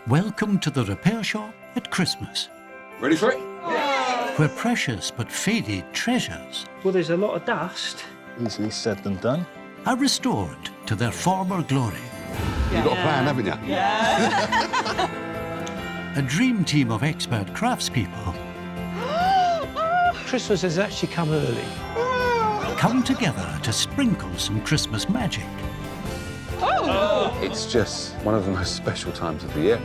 Welcome to the repair shop at Christmas, Ready for it? where precious but faded treasures Well, there's a lot of dust. Easily said than done. are restored to their former glory. You've got a plan, haven't you? A dream team of expert craftspeople Christmas has actually come early. come together to sprinkle some Christmas magic. It's just one of the most special times of the year.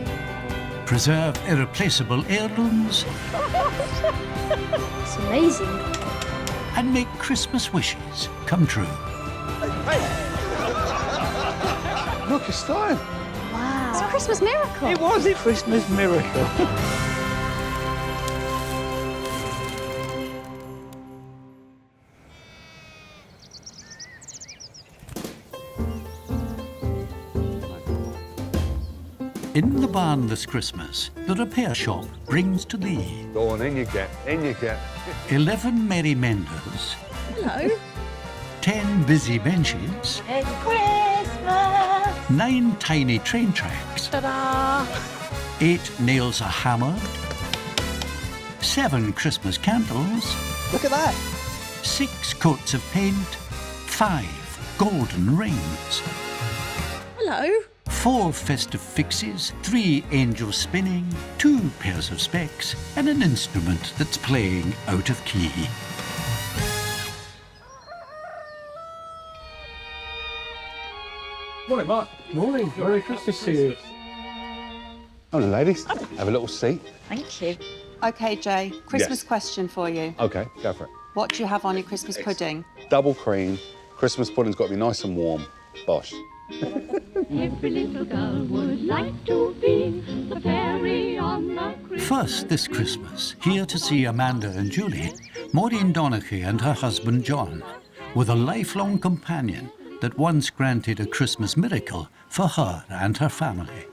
Preserve irreplaceable heirlooms It's amazing. and make Christmas wishes come true. Look, it's time. It's a Christmas miracle. It was a Christmas miracle. In the barn this Christmas, the repair shop brings to thee Go on, in you get, in you get. 11 merry menders, Hello. 10 busy benches, It's Christmas. 9 tiny train tracks, Ta-da. 8 nails are hammered, 7 Christmas candles, Look at that. 6 coats of paint, 5 golden rings, Hello. 4 festive fixes, 3 angels spinning, 2 pairs of specs, and an instrument that's playing out of key. Morning, Mark. Morning. Merry Christmas to you. Morning, ladies. Have a little seat. Thank you. OK, Jay, Christmas Yes. question for you. OK, go for it. What do you have on your Christmas pudding? Double cream. Christmas pudding's got to be nice and warm. Bosh. Every little girl would like to be the fairy on the Christmas. First this Christmas, here to see Amanda and Julie, Maureen Donaghy and her husband John, with a lifelong companion that once granted a Christmas miracle for her and her family.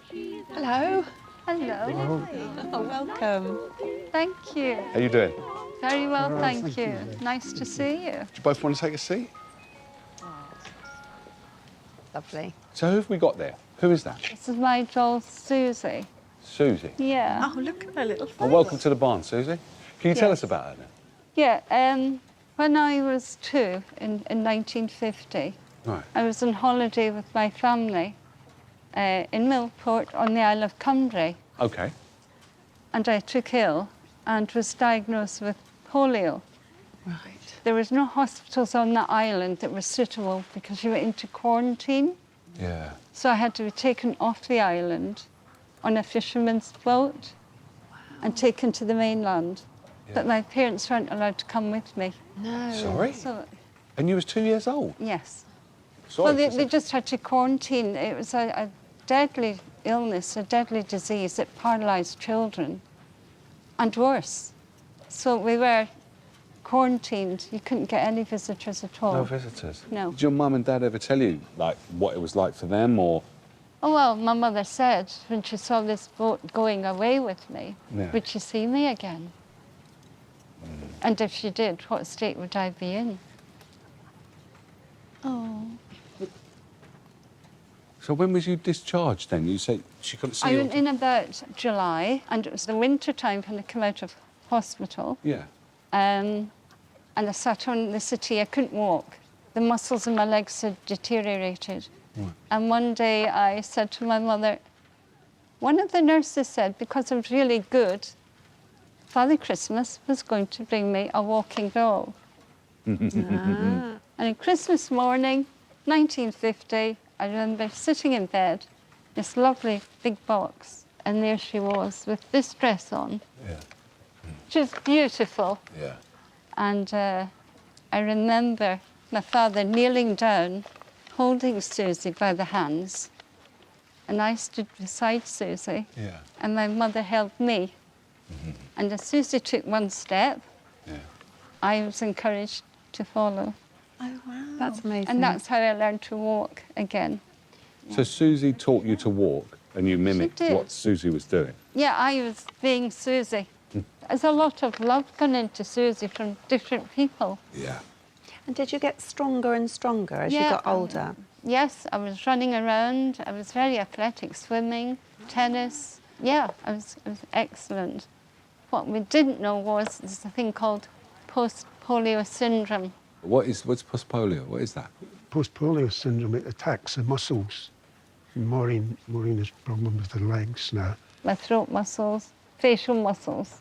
Hello. Hello. Oh, welcome. Thank you. How you doing? Very well, thank you. Nice to see you. Do you both want to take a seat? Lovely. So who have we got there? Who is that? This is my doll, Susie. Susie. Yeah. Oh, look at her little face. Well, welcome to the barn, Susie. Can you tell us about her then? Yeah, when I was 2 in 1950, Right. I was on holiday with my family in Millport on the Isle of Cumbrae, OK. and I took ill and was diagnosed with polio. Right. There was no hospitals on the island that were suitable because you were into quarantine. Yeah. So I had to be taken off the island on a fisherman's boat and taken to the mainland. But my parents weren't allowed to come with me. No. Sorry? So, And you was 2 years old? yes. Sorry. Well, they just had to quarantine. It was a deadly illness, a deadly disease that paralysed children, and worse. So we were quarantined. You couldn't get any visitors at all. No visitors? No. Did your mum and dad ever tell you, like, what it was like for them, or...? Oh, well, my mother said when she saw this boat going away with me, Yeah. would she see me again? And if she did, what state would I be in? Oh. So when was you discharged then? You said she couldn't see I you? went in about July, and it was the winter time when I came out of hospital. Yeah. And I sat on the settee. I couldn't walk. The muscles in my legs had deteriorated. Right. And one day I said to my mother, one of the nurses said, because I was really good, Father Christmas was going to bring me a walking doll. And on Christmas morning, 1950, I remember sitting in bed, this lovely big box, and there she was with this dress on. Yeah. Just beautiful. Yeah. And I remember my father kneeling down, holding Susie by the hands. And I stood beside Susie, Yeah. and my mother held me. And as Susie took one step, Yeah. I was encouraged to follow. Oh, wow. That's amazing. And that's how I learned to walk again. So Susie taught you to walk, and you mimicked did. what Susie was doing? Yeah, I was being Susie. There's a lot of love gone into Susie from different people. Yeah. And did you get stronger and stronger as you Yeah, got older? Yes, I was running around. I was very athletic, swimming, tennis. Yeah, it was excellent. What we didn't know was there's a thing called post-polio syndrome. What's post-polio? What is that? Post-polio syndrome, it attacks the muscles. Maureen has problems with her legs now. My throat muscles, facial muscles,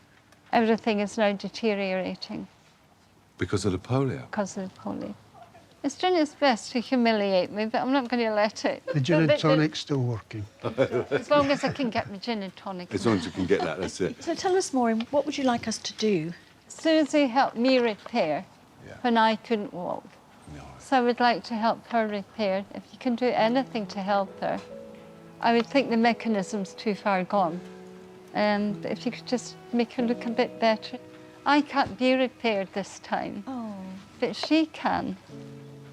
everything is now deteriorating Because of the polio? because of the polio. It's doing its best to humiliate me, but I'm not going to let it. The gin and tonic's still working. As long as I can get my gin and tonic. As long as you can get that, that's it. So tell us, Maureen, what would you like us to do? Susie helped me repair Yeah. when I couldn't walk. No. So I would like to help her repair. If you can do anything to help her, I would think the mechanism's too far gone. And if you could just make her look a bit better. I can't be repaired this time, Oh. but she can,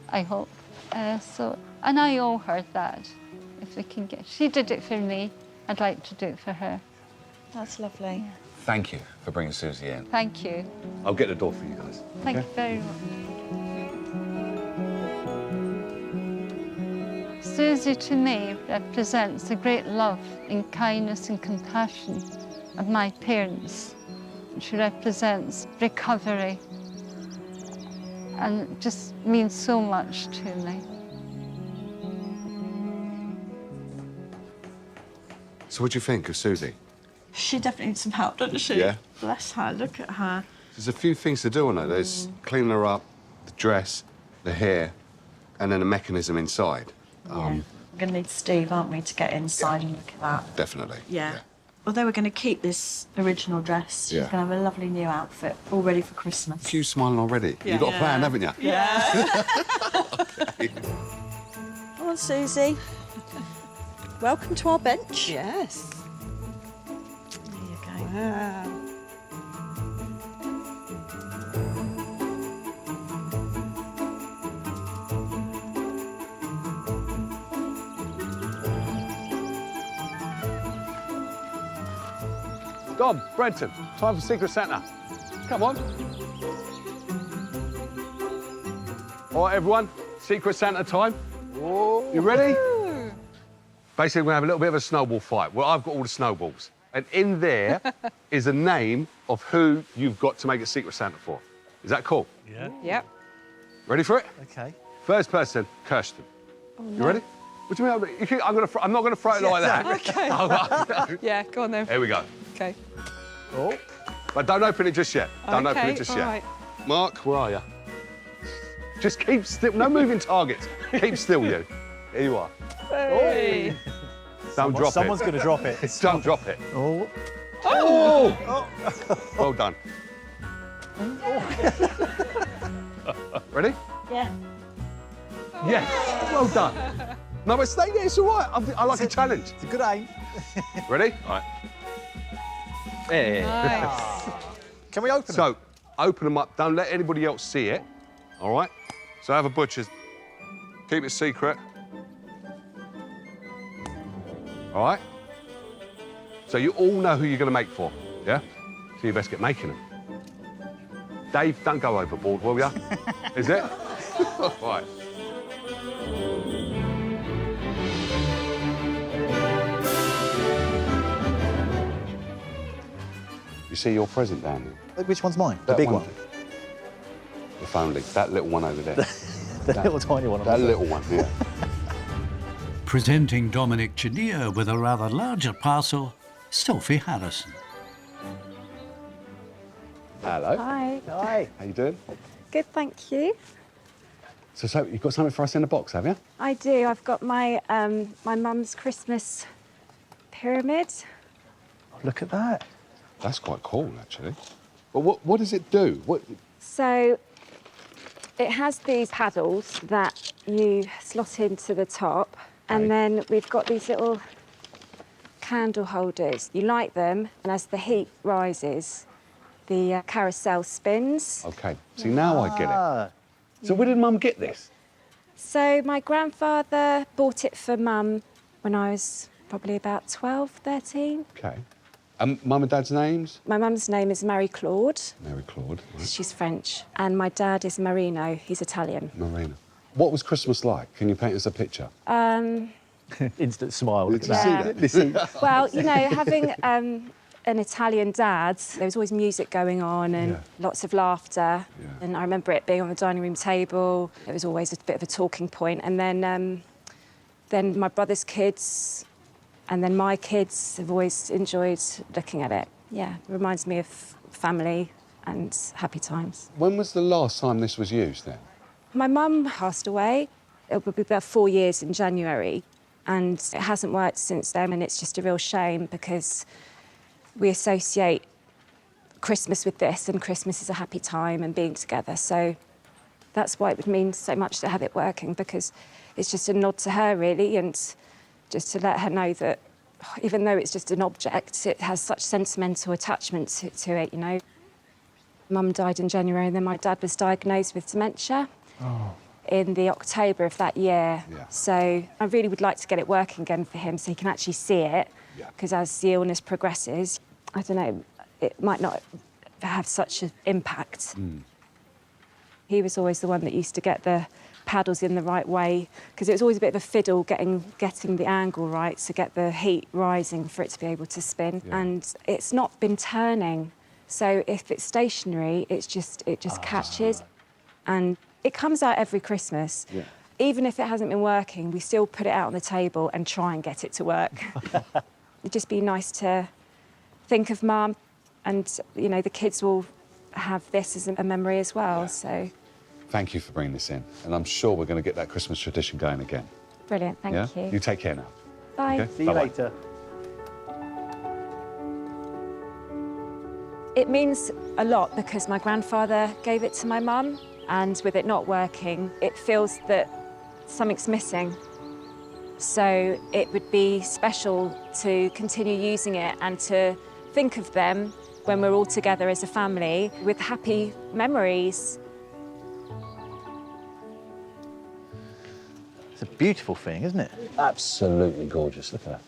I hope. And I owe her that. If we can get, she did it for me. I'd like to do it for her. That's lovely. Thank you for bringing Susie in. Thank you. I'll get the door for you guys. Thank you very much. Susie to me represents the great love and kindness and compassion of my parents. She represents recovery and it just means so much to me. So what do you think of Susie? She definitely needs some help, doesn't she? Yeah. Bless her, look at her. There's a few things to do on her. There's cleaning her up, the dress, the hair, and then a mechanism inside. We're going to need Steve, aren't we, to get inside and look at that. Definitely. Yeah. Although we're going to keep this original dress, she's Yeah. going to have a lovely new outfit, all ready for Christmas. You smiling already. You've got a plan, haven't you? Yeah. Okay. Come on, Susie. Welcome to our bench. Yes. There you go. Wow. Dom, Brenton, time for Secret Santa. Come on. All right, everyone, Secret Santa time. Whoa. You ready? Basically, we're going to have a little bit of a snowball fight. Well, I've got all the snowballs. And in there is a name of who you've got to make a Secret Santa for. Is that cool? Yeah. Yep. Ready for it? Okay. First person, Kirsten. You ready? What do you mean? I'm not going to throw it like that. Okay. Yeah, go on then. Here we go. Okay. Oh. But don't open it just yet. Don't open it just all yet. right. Mark, where are you? Just keep still. No moving targets. Keep still, you. Here you are. Hey. Don't drop Someone's it. going to drop it. Don't drop it. Oh. Oh! Well done. Ready? Yeah. Yes. Well done. No, but stay there. It's all right. I like a challenge. It's a good aim. Ready? All right. Hey. Nice. Can we open it? So, open them up. Don't let anybody else see it. All right? So have a butcher's. Keep it secret. All right? So you all know who you're going to make for, yeah? So you best get making them. Dave, don't go overboard, will ya? Is it? All right. You see your present down there? Which one's mine? The That big one. If only. That little one over there. The little tiny one. on That the little one, yeah. Presenting Dominic Chenier with a rather larger parcel, Sophie Harrison. Hello. Hi. Hi. How you doing? Good, thank you. So you've got something for us in the box, have you? I do. I've got my my mum's Christmas pyramid. Look at that. That's quite cool, actually. But what does it do? So it has these paddles that you slot into the top, and then we've got these little candle holders. You light them, and as the heat rises, the carousel spins. Okay. See, now I get it. Ah. So where did Mum get this? So my grandfather bought it for Mum when I was probably about 12, 13. Okay. Mum and Dad's names? My mum's name is Marie Claude. Mary Claude. Right. She's French. And my dad is Marino. He's Italian. Marina. What was Christmas like? Can you paint us a picture? Instant smile. Look at Yeah. that. Well, you know, having an Italian dad, there was always music going on and lots of laughter. Yeah. And I remember it being on the dining room table. It was always a bit of a talking point. And then my brother's kids and then my kids have always enjoyed looking at it. Yeah, it reminds me of family and happy times. When was the last time this was used then? My mum passed away. It will be about 4 years in January, and it hasn't worked since then, and it's just a real shame because we associate Christmas with this, and Christmas is a happy time and being together. So that's why it would mean so much to have it working, because it's just a nod to her, really, and just to let her know that even though it's just an object, it has such sentimental attachment to it, you know. Mum died in January, and then my dad was diagnosed with dementia in the October of that year. Yeah. So I really would like to get it working again for him so he can actually see it, because as the illness progresses, I don't know, it might not have such an impact. He was always the one that used to get the paddles in the right way, because it was always a bit of a fiddle getting the angle right to get the heat rising for it to be able to spin. And it's not been turning. So if it's stationary, it just catches. And it comes out every Christmas. Even if it hasn't been working, we still put it out on the table and try and get it to work. It'd just be nice to think of Mum, and you know, the kids will have this as a memory as well. So Thank you for bringing this in, and I'm sure we're going to get that Christmas tradition going again. brilliant, thank you. You take care now. Bye. Okay? See you Bye-bye. later. It means a lot because my grandfather gave it to my mum, and with it not working, it feels that something's missing. So it would be special to continue using it and to think of them when we're all together as a family with happy memories. It's a beautiful thing, isn't it? Absolutely gorgeous. Look at that.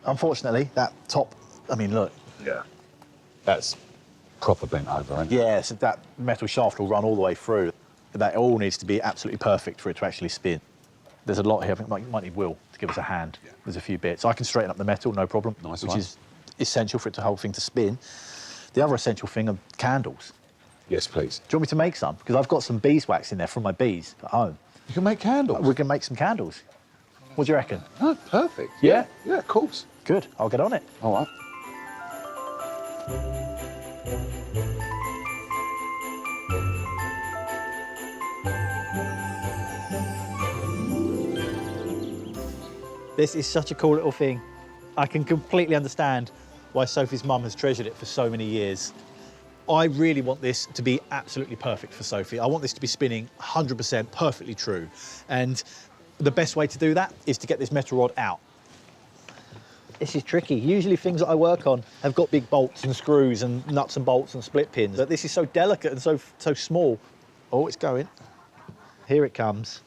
Unfortunately, that top, I mean, look. Yeah. That's proper bent over, isn't it? Yeah, so that metal shaft will run all the way through. That all needs to be absolutely perfect for it to actually spin. There's a lot here. I think we might need Will to give us a hand. There's a few bits. I can straighten up the metal, no problem, Nice which one. is essential for it the whole thing to spin. The other essential thing are candles. Yes, please. Do you want me to make some? Because I've got some beeswax in there from my bees at home. You can make candles. We can make some candles. What do you reckon? Oh, perfect. Yeah? Yeah, of course. Good, I'll get on it. All right. This is such a cool little thing. I can completely understand why Sophie's mum has treasured it for so many years. I really want this to be absolutely perfect for Sophie. I want this to be spinning 100% perfectly true. And the best way to do that is to get this metal rod out. This is tricky. Usually things that I work on have got big bolts and screws and nuts and bolts and split pins. But this is so delicate and so small. Oh, it's going. Here it comes.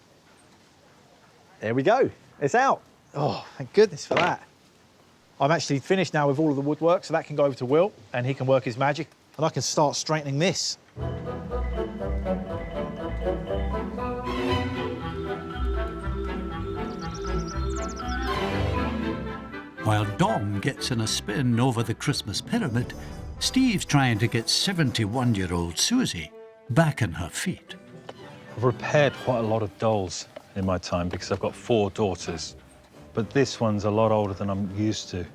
There we go. It's out. Oh, thank goodness for that. I'm actually finished now with all of the woodwork, so that can go over to Will, and he can work his magic, and I can start straightening this. While Dom gets in a spin over the Christmas pyramid, Steve's trying to get 71-year-old Susie back on her feet. I've repaired quite a lot of dolls in my time because I've got 4 daughters, but this one's a lot older than I'm used to.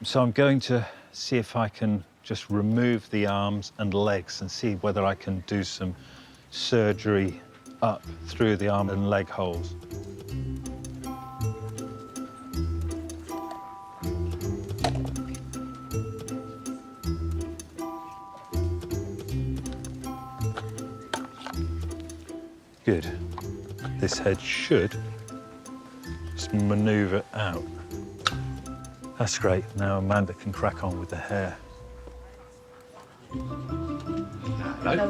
So I'm going to see if I can just remove the arms and legs and see whether I can do some surgery up through the arm and leg holes. Good. This head should just manoeuvre out. That's great. Now Amanda can crack on with the hair. Hello.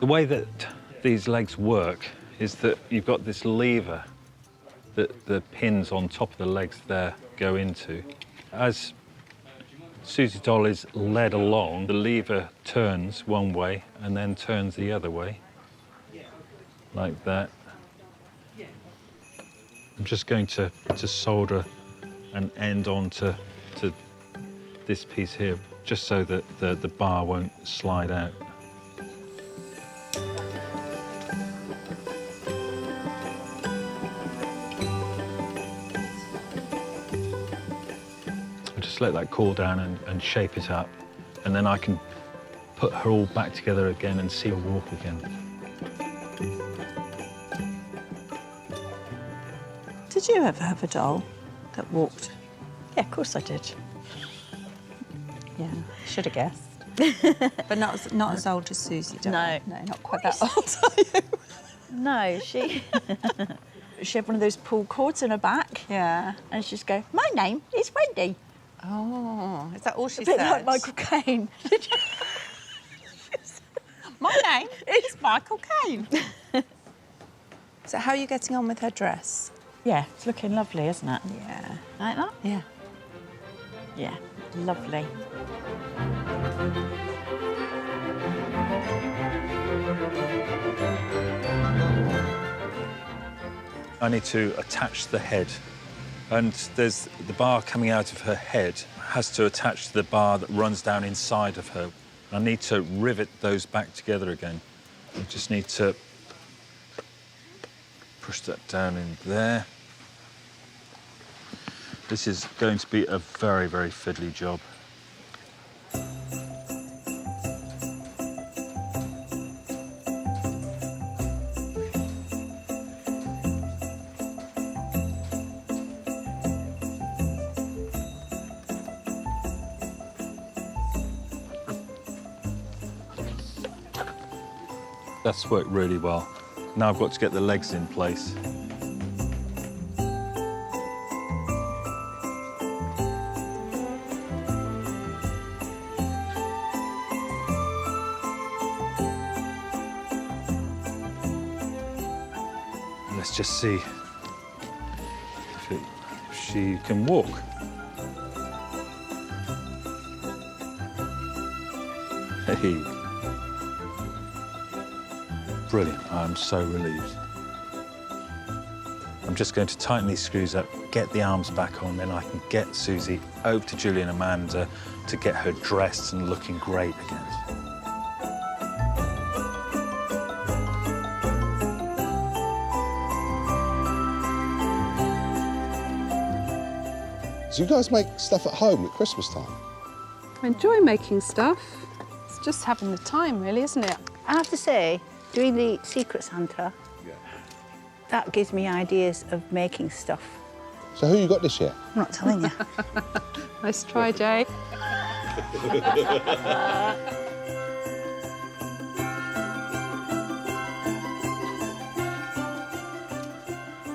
The way that these legs work is that you've got this lever that the pins on top of the legs there go into. As Susie doll is led along. The lever turns one way and then turns the other way, like that. I'm just going to solder an end onto this piece here, just so that the bar won't slide out. I'll just let that cool down and shape it up, and then I can put her all back together again and see her walk again. Did you ever have a doll that walked? Yeah, of course I did. Yeah. Should have guessed. But not as old as Susie doll. No. No, not quite that old, are you? No, she had one of those pull cords in her back. Yeah. And she'd just go, my name is Wendy. Oh, is that all she A bit said? like Michael Caine. My name is Michael Caine. So how are you getting on with her dress? Yeah, it's looking lovely, isn't it? Yeah. Like that? Yeah. Yeah, lovely. I need to attach the head, and there's the bar coming out of her head has to attach to the bar that runs down inside of her. I need to rivet those back together again. I just need to push that down in there. This is going to be a very, very fiddly job. That's worked really well. Now I've got to get the legs in place. Let's just see if she can walk. Hey. Brilliant. I'm so relieved. I'm just going to tighten these screws up, get the arms back on, then I can get Susie over to Julie and Amanda to get her dressed and looking great again. Do you guys make stuff at home at Christmas time? I enjoy making stuff. It's just having the time, really, isn't it? I have to say, doing the Secret Santa, that gives me ideas of making stuff. So who you got this year? I'm not telling you. Nice try, Jay.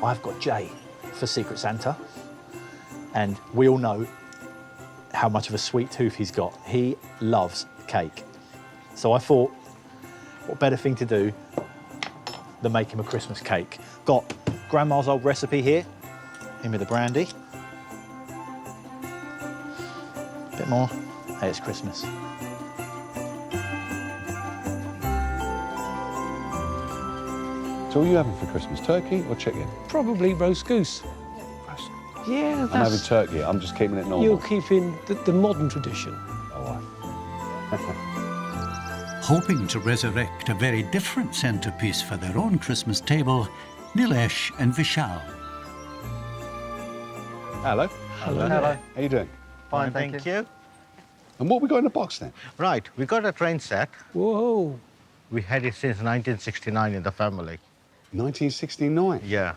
I've got Jay for Secret Santa, and we all know how much of a sweet tooth he's got. He loves cake. So I thought, what better thing to do than make him a Christmas cake? Got Grandma's old recipe here, in with the brandy. A bit more. Hey, it's Christmas. So what are you having for Christmas, turkey or chicken? Probably roast goose. Yeah, I'm having turkey, I'm just keeping it normal. You're keeping the modern tradition. Hoping to resurrect a very different centrepiece for their own Christmas table, Nilesh and Vishal. Hello. Hello. How you doing? Fine, thank you. And what we got in the box then? Right, we got a train set. Whoa. We had it since 1969 in the family. 1969? Yeah.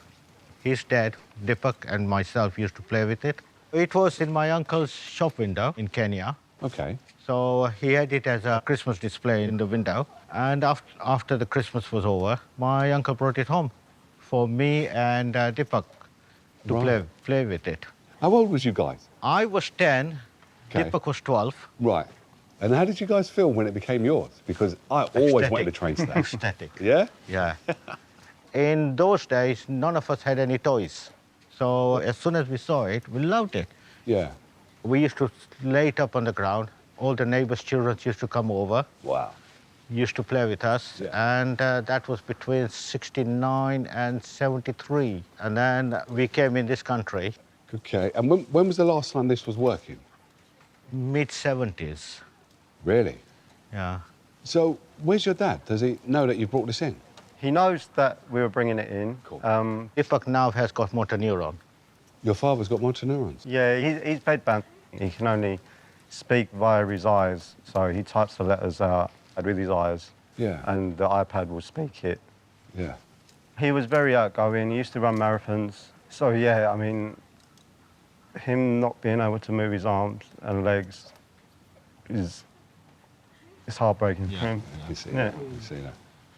His dad, Deepak, and myself used to play with it. It was in my uncle's shop window in Kenya. Okay. So he had it as a Christmas display in the window. And after the Christmas was over, my uncle brought it home for me and Deepak to play with it. How old was you guys? I was 10, Okay. Deepak was 12. Right. And how did you guys feel when it became yours? Because I always wanted a train set. Ecstatic. Yeah? Yeah. In those days, none of us had any toys. So as soon as we saw it, we loved it. Yeah. We used to lay it up on the ground. All the neighbors' children used to come over. Wow. Used to play with us, and that was between 69 and 73. And then we came in this country. Okay, and when was the last time this was working? Mid-70s. Really? Yeah. So, where's your dad? Does he know that you brought this in? He knows that we were bringing it in. Cool. Deepak now has got motor neuron. Your father's got motor neurons? Yeah, he's bedbound. He can only speak via his eyes, so he types the letters out with his eyes. Yeah. And the iPad will speak it. Yeah. He was very outgoing. He used to run marathons. So, yeah, I mean, him not being able to move his arms and legs it's heartbreaking for him. You see that. You see that.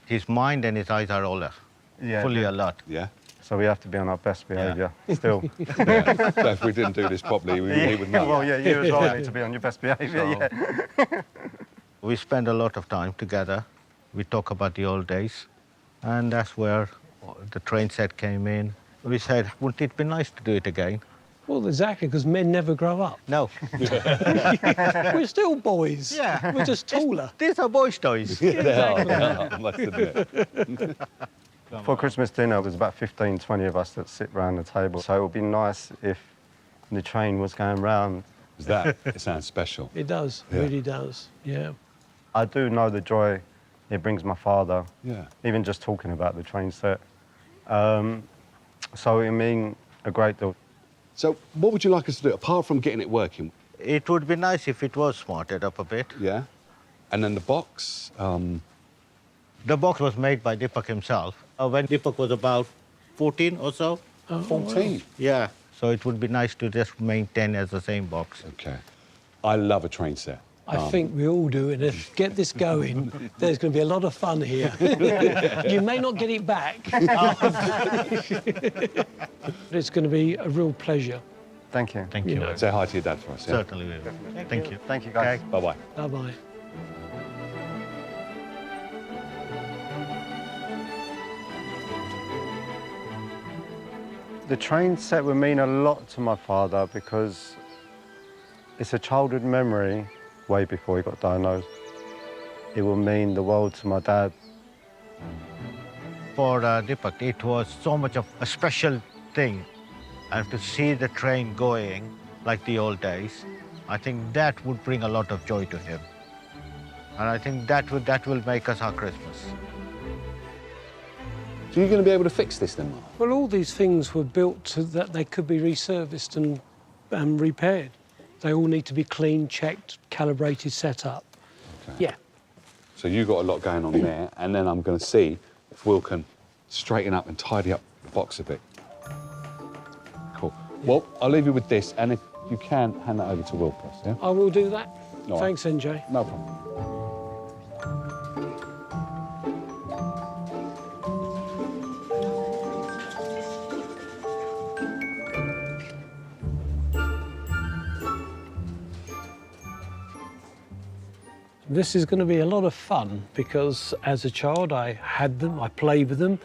His mind and his eyes are all fully alert. Yeah. So we have to be on our best behaviour still. Yeah. So if we didn't do this properly, he would know. Well, yeah, you as well need to be on your best behaviour, yeah. We spend a lot of time together. We talk about the old days. And that's where the train set came in. We said, wouldn't it be nice to do it again? Well, exactly, because men never grow up. No. We're still boys. Yeah. We're just taller. These are boys' toys. Yeah, they are, I must admit. For Christmas dinner, it was about 15, 20 of us that sit round the table. So it would be nice if the train was going round. It sounds special. It does, Yeah. really does, yeah. I do know the joy it brings my father, Yeah. even just talking about the train set. So it mean a great deal. So what would you like us to do, apart from getting it working? It would be nice if it was smarted up a bit. Yeah. And then the box? The box was made by Deepak himself. When Deepak was about 14 or so. 14? Yeah. So it would be nice to just maintain as the same box. Okay. I love a train set. I think we all do, and if get this going, there's going to be a lot of fun here. You may not get it back. But it's going to be a real pleasure. Thank you. Thank you. Say hi to your dad for us, yeah? Certainly will. Thank you. Thank you, guys. Bye-bye. Bye-bye. The train set would mean a lot to my father because it's a childhood memory way before he got diagnosed. It will mean the world to my dad. For Deepak, it was so much of a special thing. And to see the train going like the old days, I think that would bring a lot of joy to him. And I think that will make us our Christmas. So you're going to be able to fix this then, Mark? Well, all these things were built so that they could be resurfaced and repaired. They all need to be cleaned, checked, calibrated, set up. Okay. Yeah. So you've got a lot going on there, and then I'm going to see if Will can straighten up and tidy up the box a bit. Cool. Yeah. Well, I'll leave you with this, and if you can, hand that over to Will, please, yeah? I will do that. All right. Thanks, NJ. No problem. This is going to be a lot of fun because as a child I had them, I played with them,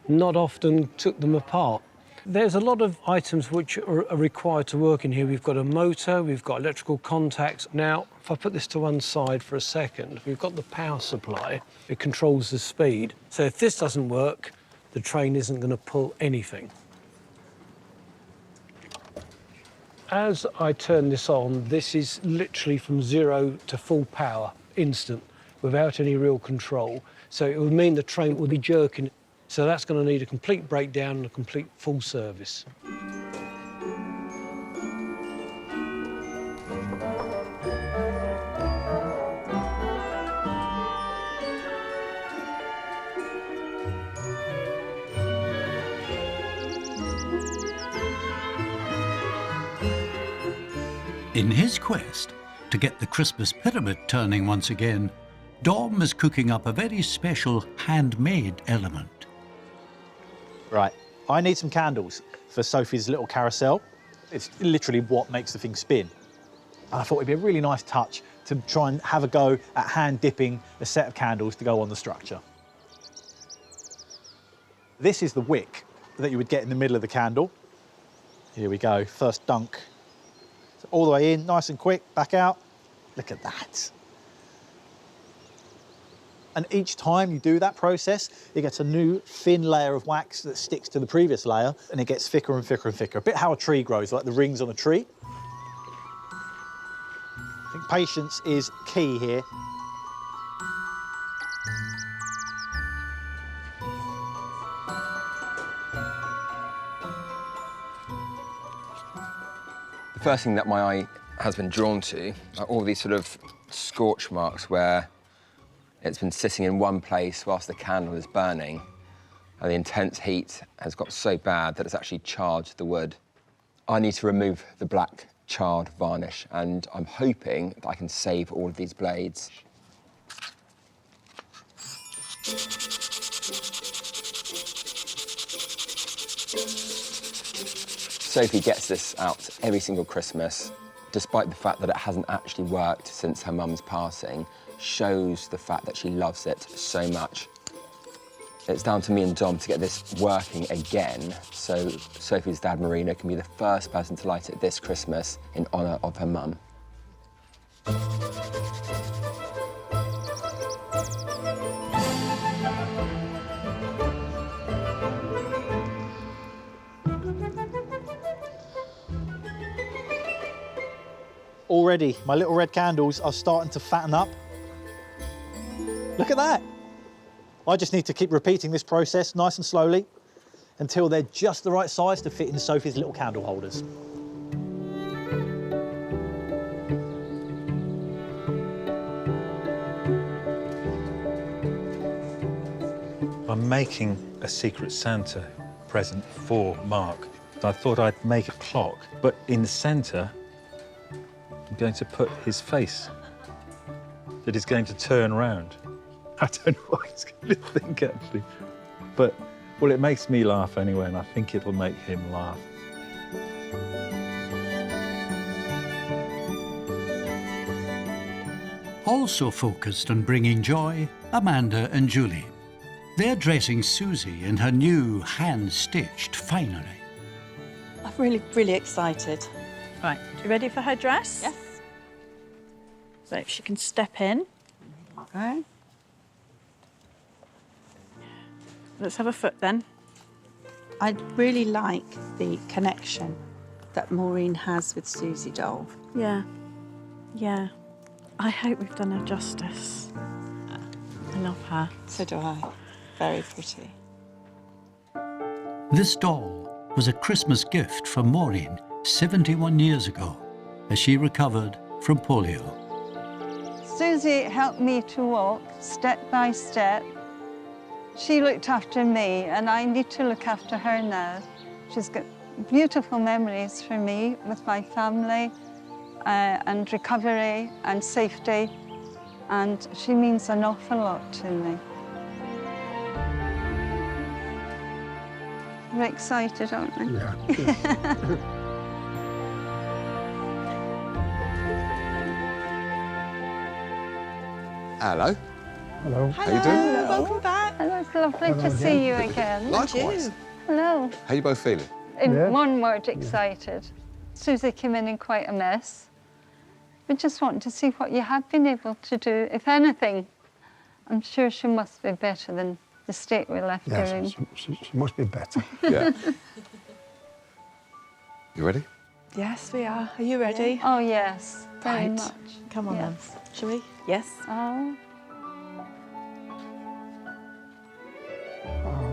not often took them apart. There's a lot of items which are required to work in here. We've got a motor, we've got electrical contacts. Now, if I put this to one side for a second, we've got the power supply. It controls the speed. So if this doesn't work, the train isn't going to pull anything. As I turn this on, this is literally from 0 to full power, instant, without any real control. So it would mean the train would be jerking. So that's going to need a complete breakdown and a complete full service. In his quest to get the Christmas pyramid turning once again, Dom is cooking up a very special handmade element. Right, I need some candles for Sophie's little carousel. It's literally what makes the thing spin. And I thought it'd be a really nice touch to try and have a go at hand dipping a set of candles to go on the structure. This is the wick that you would get in the middle of the candle. Here we go, first dunk. So all the way in, nice and quick, back out. Look at that. And each time you do that process, it gets a new thin layer of wax that sticks to the previous layer, and it gets thicker and thicker and thicker. A bit how a tree grows, like the rings on a tree. I think patience is key here. The first thing that my eye has been drawn to are all these sort of scorch marks where it's been sitting in one place whilst the candle is burning, and the intense heat has got so bad that it's actually charred the wood. I need to remove the black charred varnish, and I'm hoping that I can save all of these blades. Sophie gets this out every single Christmas, despite the fact that it hasn't actually worked since her mum's passing, shows the fact that she loves it so much. It's down to me and Dom to get this working again, so Sophie's dad, Marina, can be the first person to light it this Christmas in honour of her mum. Already, my little red candles are starting to fatten up. Look at that. I just need to keep repeating this process nice and slowly until they're just the right size to fit in Sophie's little candle holders. I'm making a Secret Santa present for Mark. I thought I'd make a clock, but in the centre, I'm going to put his face that is going to turn round. I don't know what he's going to think, actually. But, well, it makes me laugh anyway, and I think it'll make him laugh. Also focused on bringing joy, Amanda and Julie. They're dressing Susie in her new hand-stitched finery. I'm really excited. Right, you ready for her dress? Yes. So if she can step in. Okay. Let's have a foot then. I really like the connection that Maureen has with Susie doll. Yeah. Yeah. I hope we've done her justice. I love her. So do I. Very pretty. This doll was a Christmas gift from Maureen 71 years ago as she recovered from polio. Susie helped me to walk step by step. She looked after me, and I need to look after her now. She's got beautiful memories for me with my family and recovery and safety, and she means an awful lot to me. We're excited, aren't we? Yeah. Hello. Hello. How you doing? Welcome back. Hello, it's lovely to see you again. Likewise. Hello. How you both feeling? In one word, excited. Susie came in quite a mess. We just want to see what you have been able to do, if anything. I'm sure she must be better than the state we left her in. Yes, she must be better. Yeah. You ready? Yes, we are. Are you ready? Oh, yes, very Right. much. Come on then. Shall we? Yes. Oh.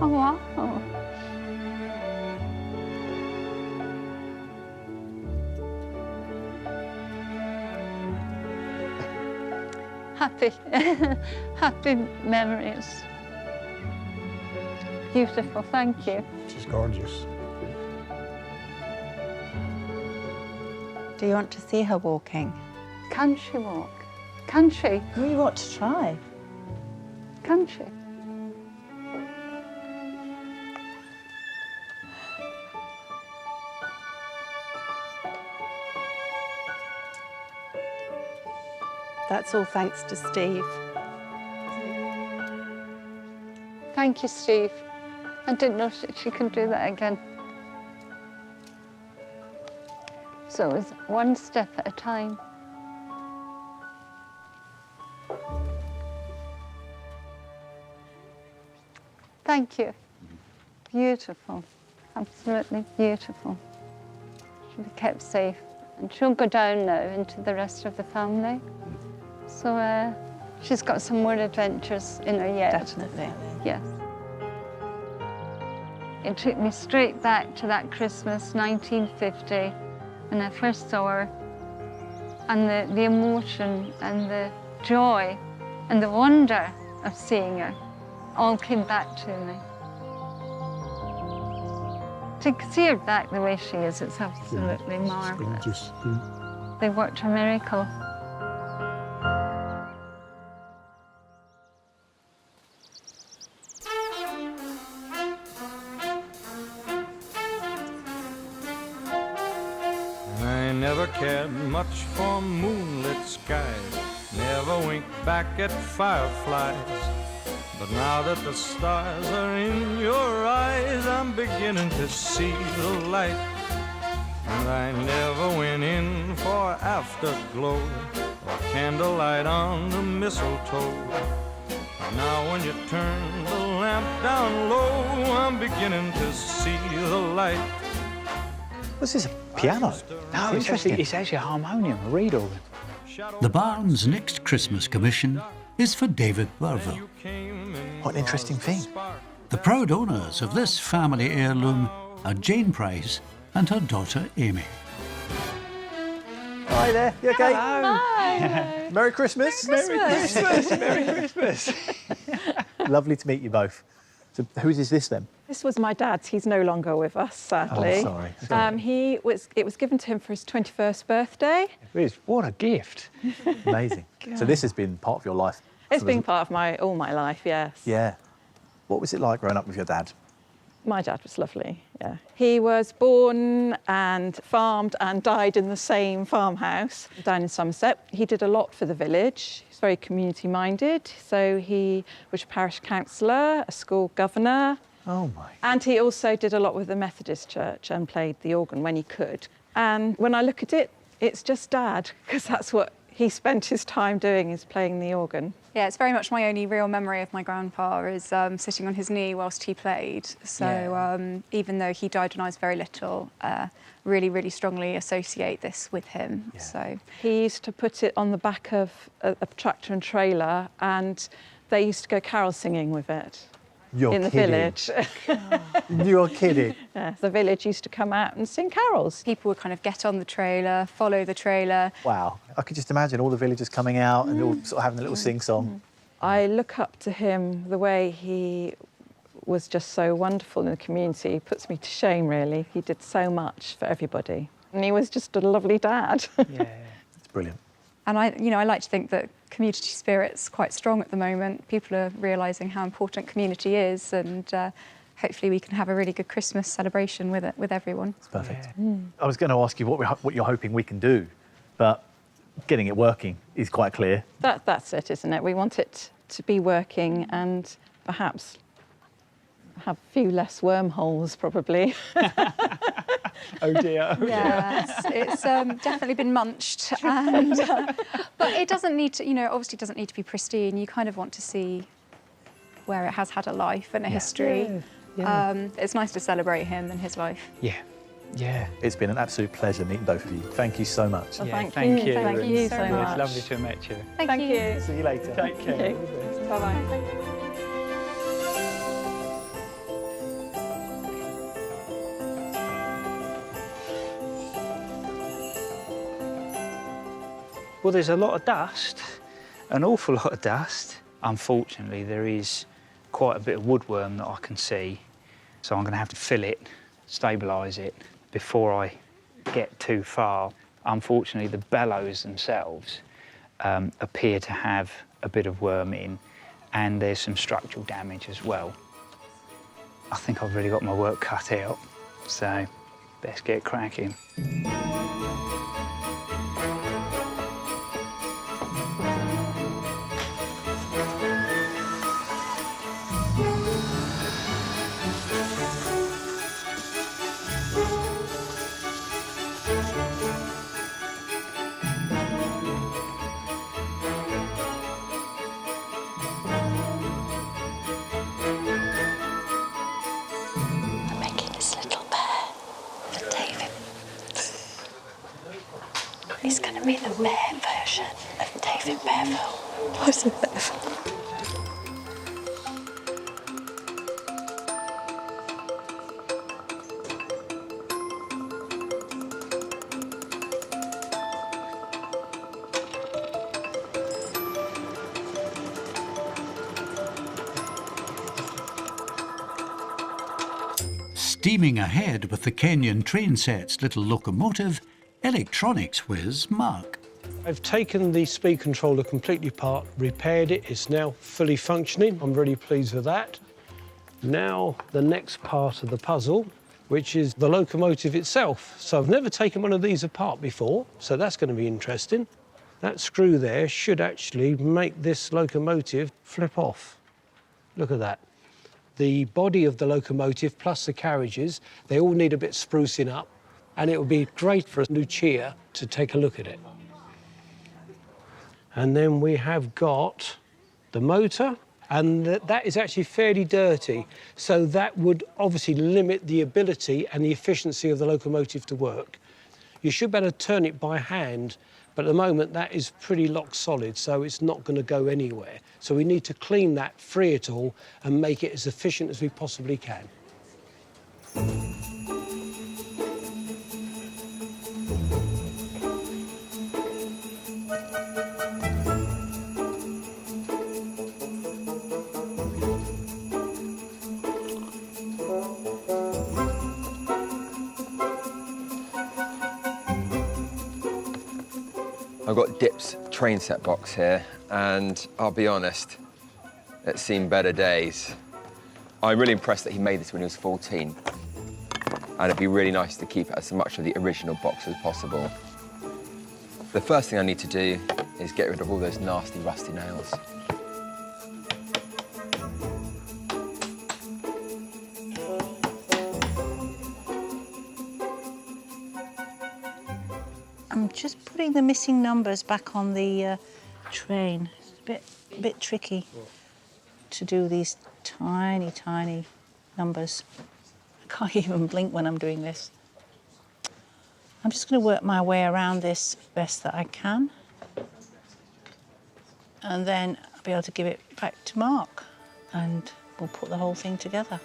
Oh, wow. Happy, happy memories. Beautiful, thank you. She's gorgeous. Do you want to see her walking? Can she walk? Can she? We want to try. Can she? That's all thanks to Steve. Thank you, Steve. I didn't know she could do that again. So it's one step at a time. Thank you. Beautiful. Absolutely beautiful. She'll be kept safe. And she'll go down now into the rest of the family. So she's got some more adventures in her yet. Definitely. Yes. It took me straight back to that Christmas, 1950, when I first saw her. And the emotion and the joy and the wonder of seeing her all came back to me. To see her back the way she is, it's absolutely marvellous. Gorgeous. They worked a miracle. I never cared much for moonlit skies, never winked back at fireflies. But now that the stars are in your eyes, I'm beginning to see the light. And I never went in for afterglow or candlelight on the mistletoe. Now when you turn the lamp down low, I'm beginning to see the light. What's this, a piano? No, it's actually a harmonium, a reed organ. The barn's next Christmas commission is for David Burville. What an interesting thing. The proud owners of this family heirloom are Jane Price and her daughter Amy. Hi there, you okay? Hi. Merry Christmas. Merry Christmas. Merry Christmas. Lovely to meet you both. So whose is this then? This was my dad's. He's no longer with us, sadly. Oh, sorry. It was given to him for his 21st birthday. What a gift. Amazing. So this has been part of your life? It's been part of all my life, yes. Yeah. What was it like growing up with your dad? My dad was lovely, yeah. He was born and farmed and died in the same farmhouse down in Somerset. He did a lot for the village. He's very community-minded. So he was a parish councillor, a school governor. Oh, my. And he also did a lot with the Methodist Church and played the organ when he could. And when I look at it, it's just Dad, because that's what he spent his time doing, is playing the organ. Yeah, it's very much my only real memory of my grandpa is sitting on his knee whilst he played. So even though he died when I was very little, really, really strongly associate this with him. Yeah. So he used to put it on the back of a tractor and trailer, and they used to go carol singing with it. You're in the kidding. village. You're kidding. Yeah, the village used to come out and sing carols. People would kind of get on the trailer, follow the trailer. Wow. I could just imagine all the villagers coming out and all sort of having a little sing-song. I look up to him, the way he was just so wonderful in the community. He puts me to shame, really. He did so much for everybody. And he was just a lovely dad. Yeah. It's brilliant. And I like to think that community spirit's quite strong at the moment. People are realising how important community is, and hopefully we can have a really good Christmas celebration with it, with everyone. It's perfect. Yeah. I was going to ask you what you're hoping we can do, but getting it working is quite clear. That's it, isn't it? We want it to be working and perhaps have a few less wormholes, probably. Oh dear. Yeah, it's definitely been munched, and, but it doesn't need to, obviously it doesn't need to be pristine. You kind of want to see where it has had a life and a history. Yeah. It's nice to celebrate him and his life. Yeah. Yeah. It's been an absolute pleasure meeting both of you. Thank you so much. Well, thank you. you. Thank you so much. It's lovely to have met you. Thank you. See you later. Take care. Bye-bye. Well, there's a lot of dust, an awful lot of dust. Unfortunately, there is quite a bit of woodworm that I can see, so I'm going to have to fill it, stabilise it before I get too far. Unfortunately, the bellows themselves appear to have a bit of worm in, and there's some structural damage as well. I think I've really got my work cut out, so let's get cracking. me the bear version of David Bearville. What's a Bearville? Steaming ahead with the Kenyan train set's little locomotive, electronics whiz Mark. I've taken the speed controller completely apart, repaired it. It's now fully functioning. I'm really pleased with that. Now, the next part of the puzzle, which is the locomotive itself. So I've never taken one of these apart before, so that's going to be interesting. That screw there should actually make this locomotive flip off. Look at that. The body of the locomotive plus the carriages, they all need a bit sprucing up, and it would be great for a Lucia to take a look at it. And then we have got the motor, and that is actually fairly dirty, so that would obviously limit the ability and the efficiency of the locomotive to work. You should be able to turn it by hand, but at the moment that is pretty lock solid, so it's not going to go anywhere. So we need to clean that, free it all, and make it as efficient as we possibly can. I've got Dip's train set box here, and I'll be honest, it's seen better days. I'm really impressed that he made this when he was 14. And it'd be really nice to keep as much of the original box as possible. The first thing I need to do is get rid of all those nasty, rusty nails. I'm just putting the missing numbers back on the train. It's a bit tricky to do these tiny, tiny numbers. I can't even blink when I'm doing this. I'm just going to work my way around this best that I can. And then I'll be able to give it back to Mark, and we'll put the whole thing together.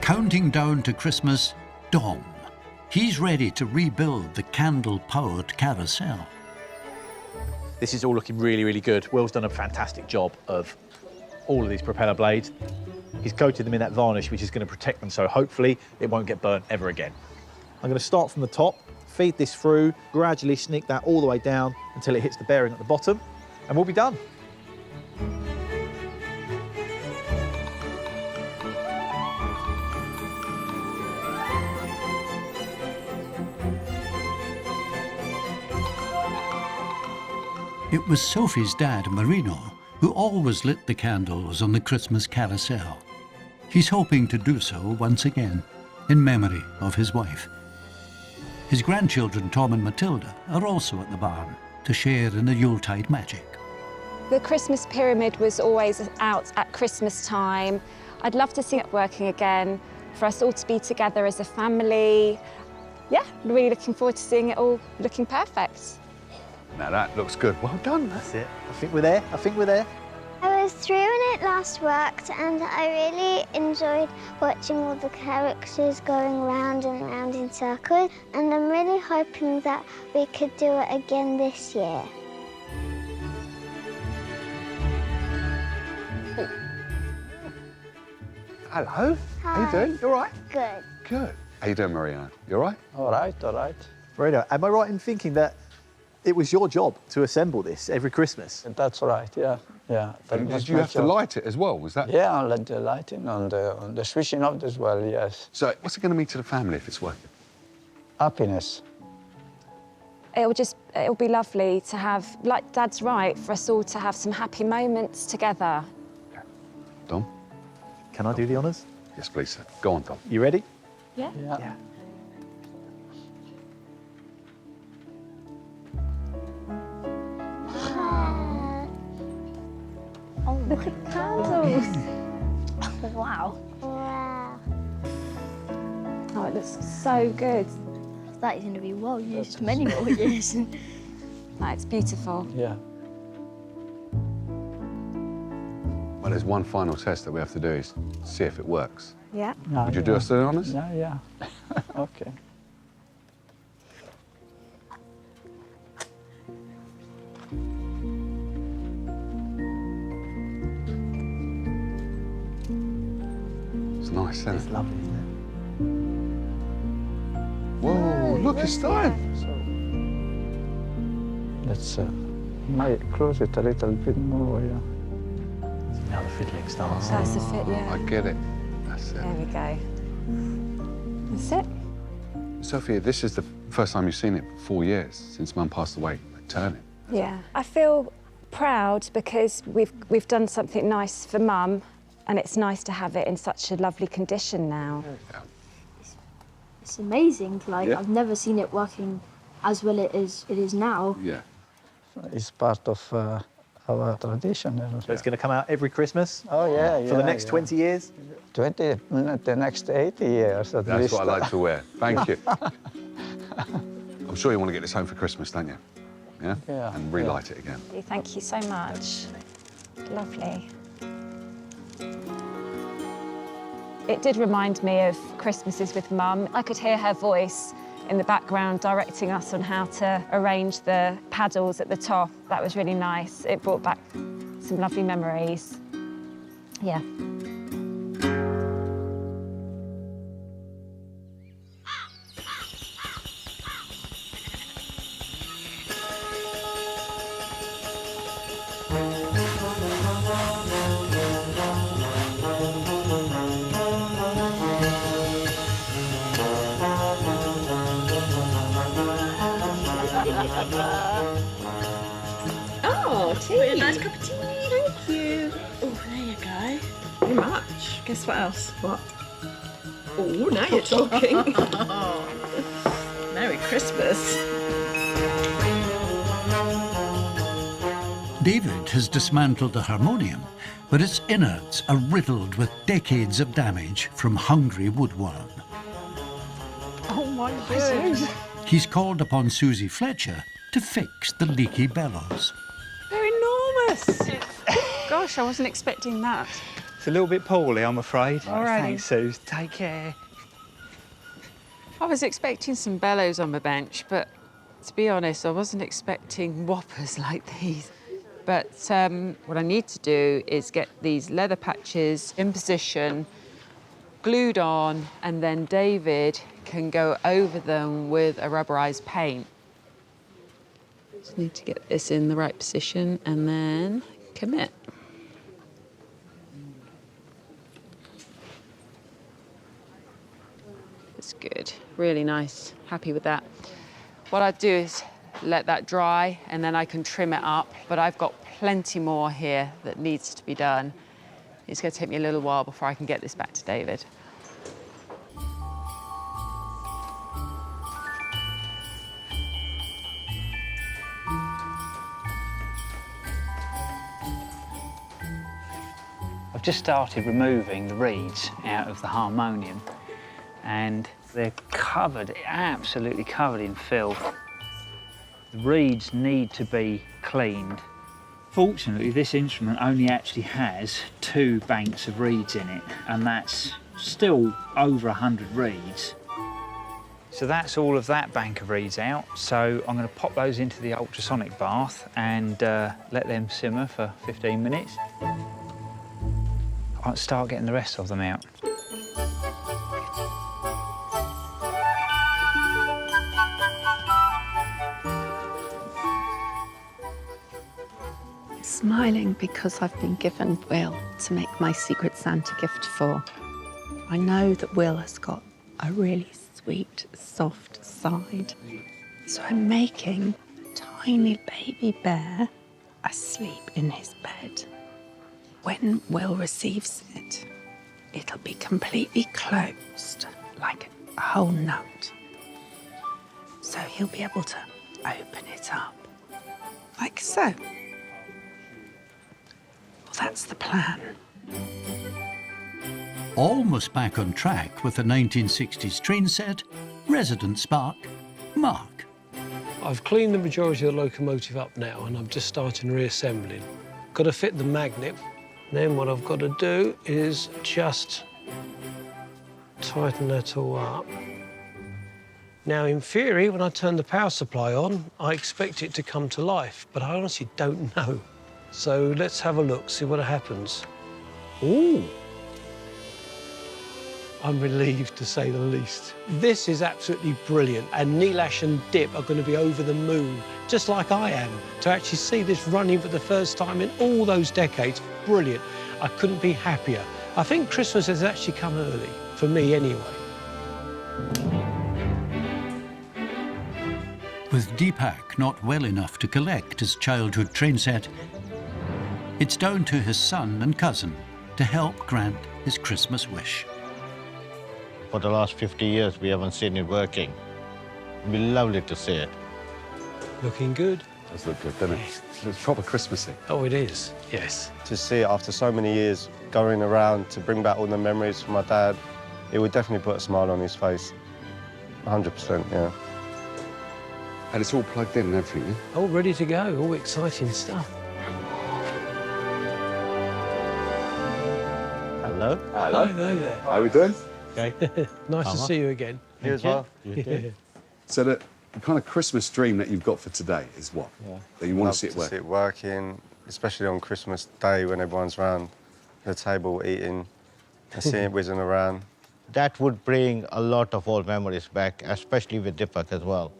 Counting down to Christmas, Dom. He's ready to rebuild the candle-powered carousel. This is all looking really, really good. Will's done a fantastic job of all of these propeller blades. He's coated them in that varnish, which is going to protect them, so hopefully it won't get burnt ever again. I'm going to start from the top, feed this through, gradually sneak that all the way down until it hits the bearing at the bottom, and we'll be done. It was Sophie's dad, Marino, who always lit the candles on the Christmas carousel. He's hoping to do so once again, in memory of his wife. His grandchildren, Tom and Matilda, are also at the barn to share in the Yuletide magic. The Christmas pyramid was always out at Christmas time. I'd love to see it working again, for us all to be together as a family. Yeah, really looking forward to seeing it all looking perfect. Now that looks good. Well done. That's it. I think we're there. I think we're there. I was through when it last worked, and I really enjoyed watching all the characters going round and round in circles, and I'm really hoping that we could do it again this year. Hello. Hi. How you doing? You all right? Good. Good. How you doing, Mariana? You all right? All right, all right. Marino, am I right in thinking that it was your job to assemble this every Christmas? That's right, yeah. Yeah. And did you have to light it as well? Was that? Yeah, I like the lighting and the switching off as well, yes. So what's it going to mean to the family if it's working? Happiness. It'll be lovely to have, like Dad's right, for us all to have some happy moments together. Dom? Can I do the honours? Yes, please, sir. Go on, Dom. You ready? Yeah. Yeah. Look at the candles. Wow. Wow. Oh, it looks so good. That is going to be well used many more years. No, it's beautiful. Yeah. Well, there's one final test that we have to do is see if it works. Yeah. No, Would you do us the honours? Yeah. Okay. It's nice, isn't it? It's lovely, isn't Whoa, look, it's time. it? Let's might close it a little bit more, yeah. Now the fiddling starts. That's the fit, yeah. I get it. That's it. There we go. That's it. Sophia, this is the first time you've seen it for 4 years since Mum passed away, turning. Yeah. I feel proud because we've done something nice for Mum, and it's nice to have it in such a lovely condition now. Yeah. It's amazing. Like, Yeah. I've never seen it working as well as it is now. Yeah. It's part of our tradition. So it's going to come out every Christmas? Oh, yeah, For the next 20 years? 20, the next 80 years at That's least. what I like to wear. Thank you. I'm sure you want to get this home for Christmas, don't you? Yeah? Yeah, And relight it again. Thank you so much. Lovely. It did remind me of Christmases with Mum. I could hear her voice in the background directing us on how to arrange the paddles at the top. That was really nice. It brought back some lovely memories. Yeah. Oh, tea. A nice cup of tea. Thank you. Oh, there you go. Very much. Guess what else? What? Oh, now you're talking. Merry Christmas. David has dismantled the harmonium, but its innards are riddled with decades of damage from hungry woodworm. Oh my word. He's called upon Susie Fletcher to fix the leaky bellows. They're enormous. Gosh, I wasn't expecting that. It's a little bit poorly, I'm afraid. Alrighty. Thanks, Sue. Take care. I was expecting some bellows on my bench, but to be honest, I wasn't expecting whoppers like these. But what I need to do is get these leather patches in position, glued on, and then David can go over them with a rubberized paint. Just need to get this in the right position and then commit. It's good, really nice, happy with that. What I do is let that dry and then I can trim it up, but I've got plenty more here that needs to be done. It's going to take me a little while before I can get this back to David. I've just started removing the reeds out of the harmonium, and they're covered, absolutely covered in filth. The reeds need to be cleaned. Fortunately, this instrument only actually has 2 banks of reeds in it, and that's still over 100 reeds. So that's all of that bank of reeds out. So I'm going to pop those into the ultrasonic bath and let them simmer for 15 minutes. I'll start getting the rest of them out. Smiling because I've been given Will to make my Secret Santa gift for. I know that Will has got a really sweet, soft side. So I'm making a tiny baby bear asleep in his bed. When Will receives it, it'll be completely closed, like a whole note. So he'll be able to open it up, like so. that's the plan. Almost back on track with the 1960s train set, resident spark, Mark. I've cleaned the majority of the locomotive up now and I'm just starting reassembling. Got to fit the magnet. Then what I've got to do is just tighten that all up. Now, in theory, when I turn the power supply on, I expect it to come to life, but I honestly don't know. So let's have a look, see what happens. Ooh! I'm relieved, to say the least. This is absolutely brilliant, and Neelash and Dip are going to be over the moon, just like I am, to actually see this running for the first time in all those decades. Brilliant. I couldn't be happier. I think Christmas has actually come early, for me anyway. With Deepak not well enough to collect his childhood train set, it's down to his son and cousin to help grant his Christmas wish. For the last 50 years, we haven't seen it working. It'd be lovely to see it. Looking good. Does look good, doesn't it? It's proper Christmassy. Oh, it is, yes. To see it after so many years going around to bring back all the memories from my dad, it would definitely put a smile on his face. 100%, yeah. And it's all plugged in and everything, yeah? All ready to go, all exciting stuff. Hello. Hello. Hello there. How are we doing? Okay. Nice to see you again. You as well. So the kind of Christmas dream that you've got for today is what? That you want to see it Love work? see it working, especially on Christmas Day when everyone's round the table eating and seeing it whizzing around. That would bring a lot of old memories back, especially with Deepak as well.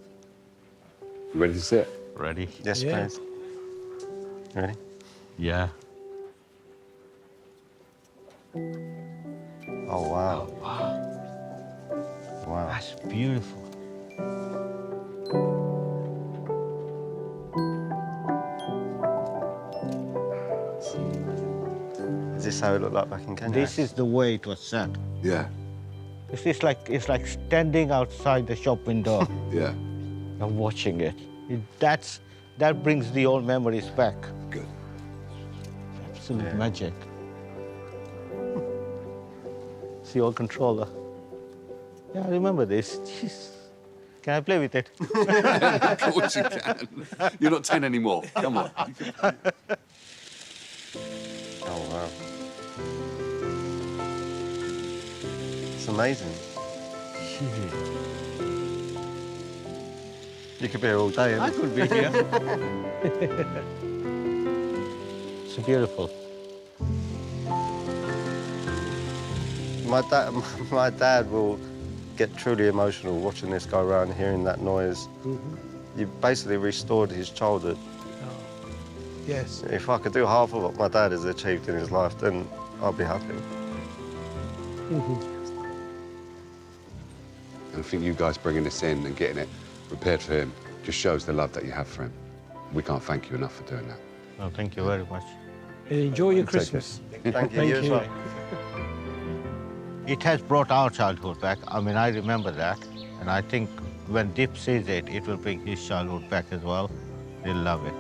You ready to see it? Ready? Yes, Yeah. please. Ready? Yeah. Oh, wow. Wow. That's beautiful. Is this how it looked like back in Kenya? This is the way it was set. Yeah. It's like standing outside the shop window Yeah. and watching it. That brings the old memories back. Good. Absolute magic. It's the old controller. Yeah, I remember this. Jeez. Can I play with it? Of course you can. You're not 10 anymore. Come on. Oh, wow. It's amazing. You could be here all day. I could be here. It's beautiful. My dad will get truly emotional watching this go around, hearing that noise. You basically restored his childhood. Yes. If I could do half of what my dad has achieved in his life, then I'll be happy. And I think you guys bringing this in and getting it prepared for him just shows the love that you have for him. We can't thank you enough for doing that. Oh, thank you very much. And enjoy your Take Christmas. Thank you, you as well. It has brought our childhood back. I mean, I remember that. And I think when Dip sees it, it will bring his childhood back as well. He'll love it.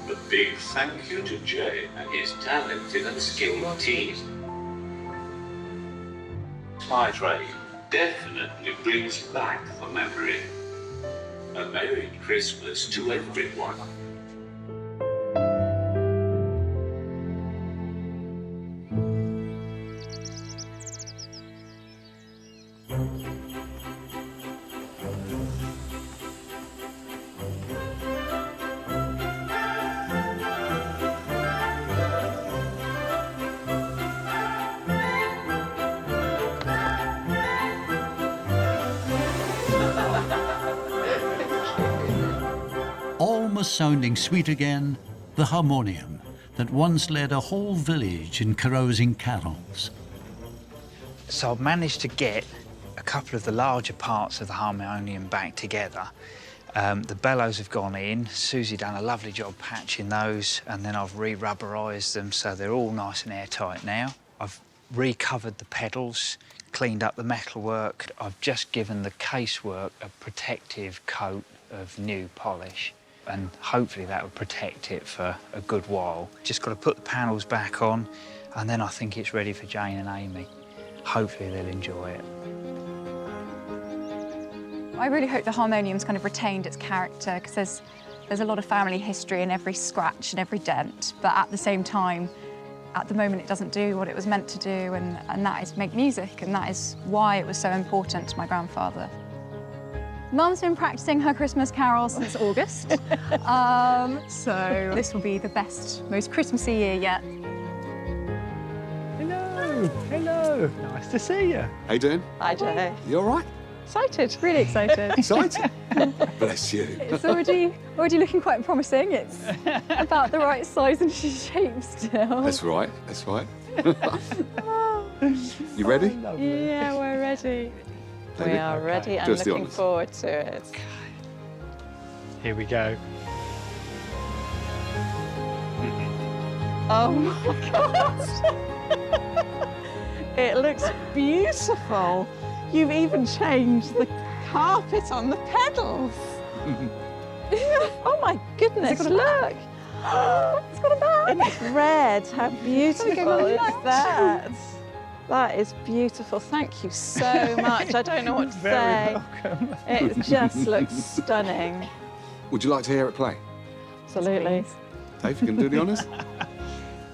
A big thank you to Jay and his talented and skilled team. My train definitely brings back the memory. A Merry Christmas to everyone. Almost sounding sweet again, the Harmonium that once led a whole village in carousing carols. So I've managed to get a couple of the larger parts of the Harmonium back together. The bellows have gone in. Susie done a lovely job patching those, and then I've re-rubberised them so they're all nice and airtight now. I've recovered the pedals, cleaned up the metalwork. I've just given the casework a protective coat of new polish, and hopefully that will protect it for a good while. Just got to put the panels back on, and then I think it's ready for Jane and Amy. Hopefully they'll enjoy it. I really hope the Harmonium's kind of retained its character, because there's a lot of family history in every scratch and every dent, but at the same time, at the moment it doesn't do what it was meant to do, and that is make music, and that is why it was so important to my grandfather. Mum's been practicing her Christmas carol since August, so this will be the best, most Christmassy year yet. Hello, hello. Nice to see you. How you doing? Hi, Jay. You all right? Excited, really excited. Excited? Bless you. It's already looking quite promising. It's about the right size and shape still. That's right, that's right. You ready? Yeah, we're ready. David? We are ready Do and us the looking honours. forward to it. Here we go. Oh my God! It looks beautiful. You've even changed the carpet on the pedals. Oh my goodness, look! It's got a back! And it's red. How beautiful is that? That is beautiful. Thank you so much. I don't know what to say. Welcome. It just looks stunning. Would you like to hear it play? Absolutely. Dave, you can do the honours?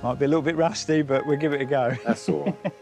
Might be a little bit rusty, but we'll give it a go. That's all right.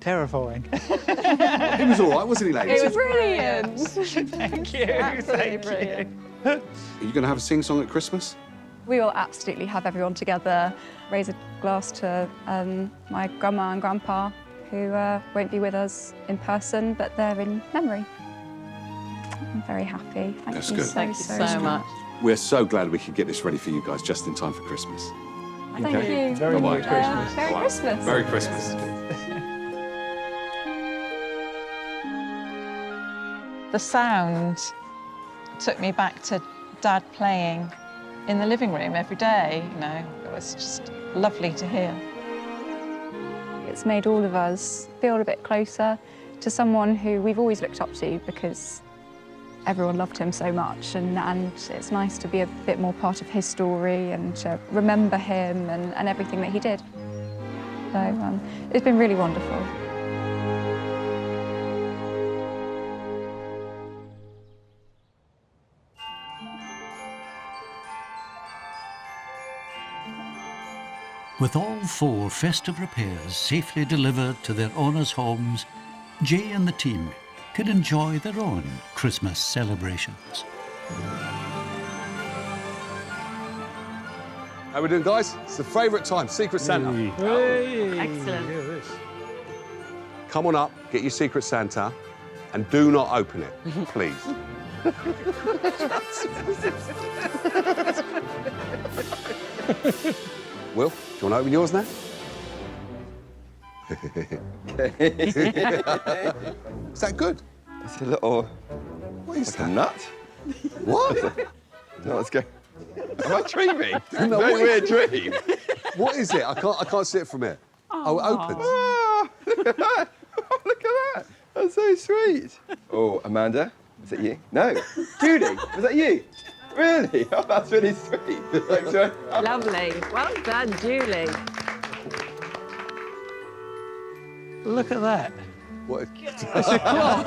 Terrifying. He was all right, wasn't he, ladies? It was brilliant. Thank you. Absolutely brilliant. Are you going to have a sing-song at Christmas? We will absolutely have everyone together, raise a glass to my grandma and grandpa, who won't be with us in person, but they're in memory. I'm very happy. Thank That's you good. Thank you so much. We're so glad we could get this ready for you guys just in time for Christmas. Thank you. Very Bye-bye. Merry Christmas. Merry Christmas. Merry Christmas. The sound took me back to Dad playing in the living room every day. You know, it was just lovely to hear. It's made all of us feel a bit closer to someone who we've always looked up to, because everyone loved him so much, and it's nice to be a bit more part of his story and to remember him and everything that he did. So it's been really wonderful. With all 4 festive repairs safely delivered to their owners' homes, Jay and the team can enjoy their own Christmas celebrations. How we doing, guys? It's the favourite time, Secret Santa. Hey. Excellent. Come on up, get your Secret Santa, and do not open it, please. Will, do you want to open yours now? Is that good? It's a little... What is like a nut. What? No, let's go. Am I dreaming? No, Very what weird is- dream. What is it? I can't see it from here. Oh, it opens. Oh, look at that. Oh, look at that. That's so sweet. Oh, Amanda, is that you? No. Julie, was that you? Really? Oh, that's really sweet. Thanks, Joe. Lovely. Well done, Julie. Look at that. What? It's a clock.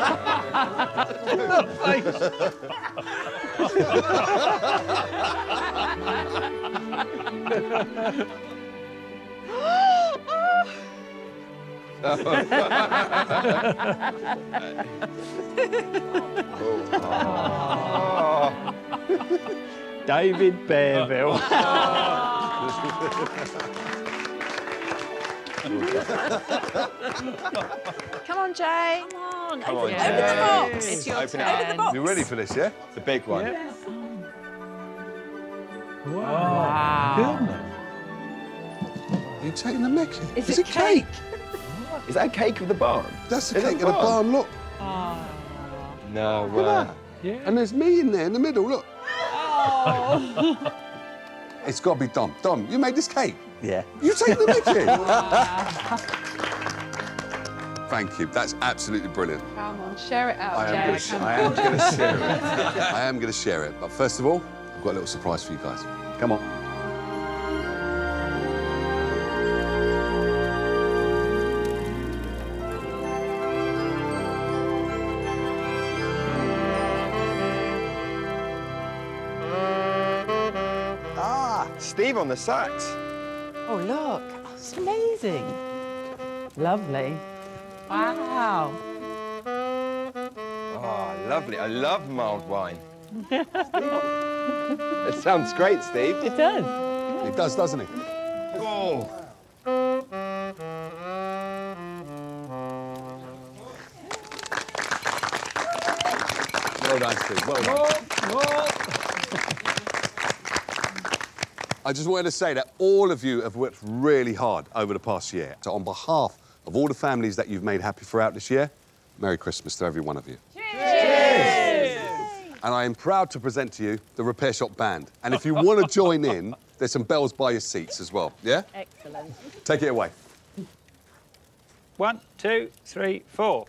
David Bearville. Come on, Jay. Come on. Come on, open Jay. the box. It's your Open turn. the box. You ready for this, yeah? The big one. Yeah. Wow. Goodness. You're taking the mickey. Is it cake? Is that a cake of the barn? That's the cake of the barn, look. No Look way. at that. Yeah. And there's me in there in the middle, look. Oh. It's got to be Dom. Dom, you made this cake? Yeah. You take the mickey? Thank you. That's absolutely brilliant. Come on, share it out, I am going to share it. I am going to share it. But first of all, I've got a little surprise for you guys. Come on. Steve on the sax. Oh, look. Oh, it's amazing. Lovely. Wow. Oh, lovely. I love mulled wine. It sounds great, Steve. It does. It does, doesn't it? Oh. Well done, Steve. Well done. I just wanted to say that all of you have worked really hard over the past year. So on behalf of all the families that you've made happy throughout this year, Merry Christmas to every one of you. Cheers! And I am proud to present to you the Repair Shop Band. And if you want to join in, there's some bells by your seats as well, yeah? Excellent. Take it away. 1, 2, 3, 4.